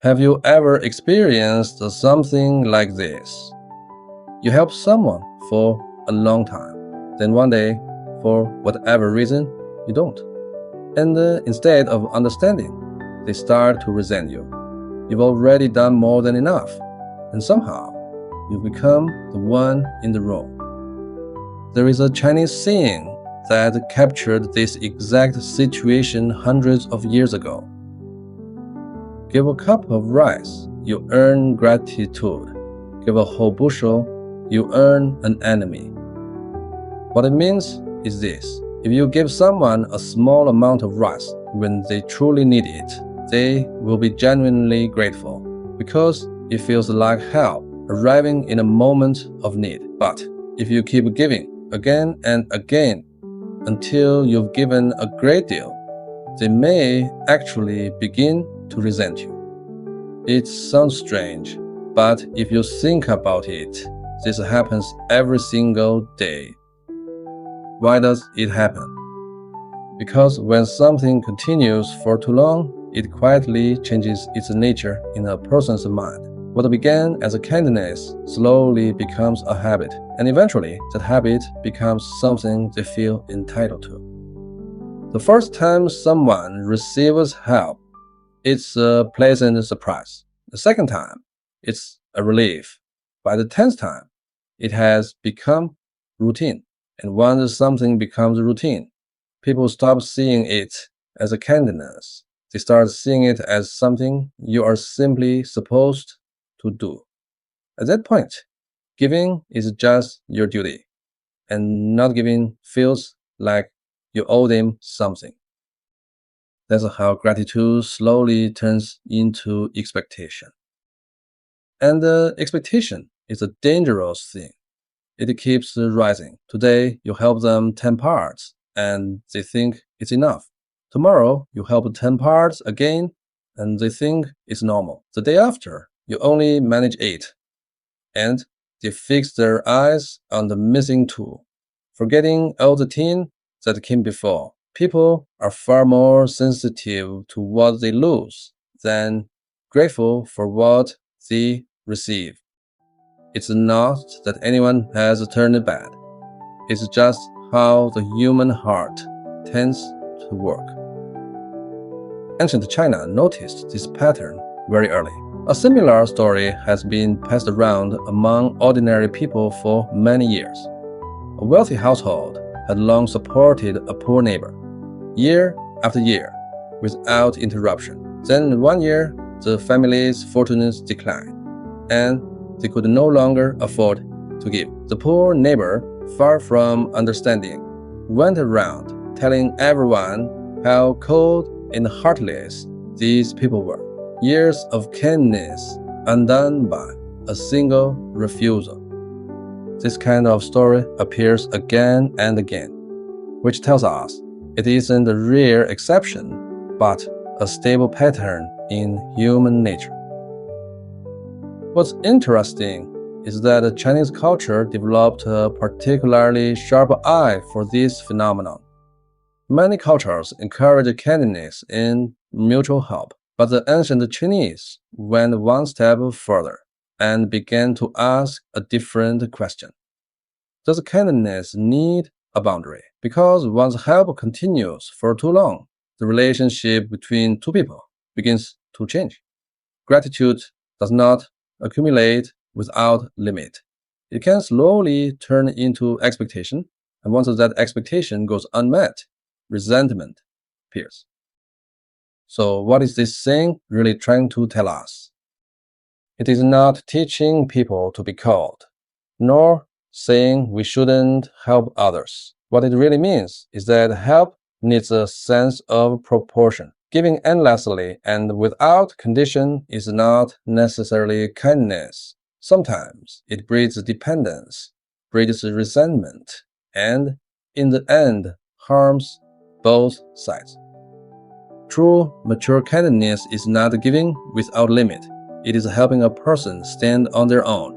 Have you ever experienced something like this? You help someone for a long time, then one day, for whatever reason, you don't. And instead of understanding, they start to resent you. You've already done more than enough, and somehow you've become the one in the wrong. There is a Chinese saying that captured this exact situation hundreds of years ago. Give a cup of rice, you earn gratitude. Give a whole bushel, you earn an enemy. What it means is this: if you give someone a small amount of rice when they truly need it, they will be genuinely grateful because it feels like help arriving in a moment of need. But if you keep giving again and again until you've given a great deal, they may actually begin to resent you. It sounds strange, but if you think about it, this happens every single day. Why does it happen? Because when something continues for too long, it quietly changes its nature in a person's mind. What began as a kindness slowly becomes a habit, and eventually that habit becomes something they feel entitled to. The first time someone receives help, it's a pleasant surprise. The second time, it's a relief. By the 10th time, it has become routine. And once something becomes routine, people stop seeing it as a kindness. They start seeing it as something you are simply supposed to do. At that point, giving is just your duty, and not giving feels like you owe them something. That's how gratitude slowly turns into expectation. And expectation is a dangerous thing. It keeps rising. Today, you help them 10 parts, and they think it's enough. Tomorrow, you help 10 parts again, and they think it's normal. The day after, you only manage 8, and they fix their eyes on the missing 2, forgetting all the 10 that came before. People are far more sensitive to what they lose than grateful for what they receive. It's not that anyone has turned bad. It's just how the human heart tends to work. Ancient China noticed this pattern very early. A similar story has been passed around among ordinary people for many years. A wealthy household had long supported a poor neighbor, year after year, without interruption. Then one year, the family's fortunes declined, and they could no longer afford to give. The poor neighbor, far from understanding, went around telling everyone how cold and heartless these people were. Years of kindness undone by a single refusal. This kind of story appears again and again, which tells us it isn't a rare exception, but a stable pattern in human nature. What's interesting is that Chinese culture developed a particularly sharp eye for this phenomenon. Many cultures encourage kindness and mutual help, but the ancient Chinese went one step further and began to ask a different question. Does kindness need a boundary? Because once help continues for too long, the relationship between two people begins to change. Gratitude does not accumulate without limit. It can slowly turn into expectation, and once that expectation goes unmet, resentment appears. So what is this saying really trying to tell us? It is not teaching people to be cold, nor saying we shouldn't help others. What it really means is that help needs a sense of proportion. Giving endlessly and without condition is not necessarily kindness. Sometimes it breeds dependence, breeds resentment, and in the end harms both sides. True, mature kindness is not giving without limit. It is helping a person stand on their own,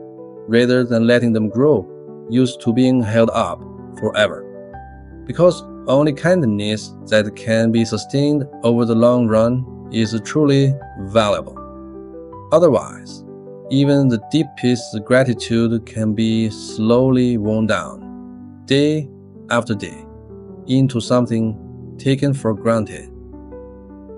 rather than letting them grow used to being held up forever. Because only kindness that can be sustained over the long run is truly valuable. Otherwise, even the deepest gratitude can be slowly worn down, day after day, into something taken for granted.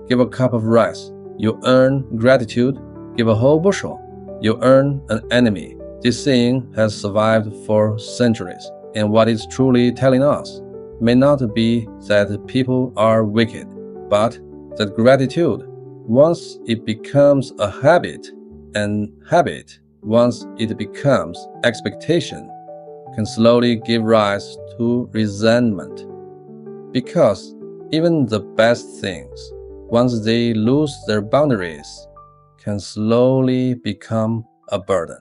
Give a cup of rice, you earn gratitude. Give a whole bushel, you earn an enemy. This saying has survived for centuries, and what it's truly telling us may not be that people are wicked, but that gratitude, once it becomes a habit, and habit, once it becomes expectation, can slowly give rise to resentment. Because even the best things, once they lose their boundaries, can slowly become a burden.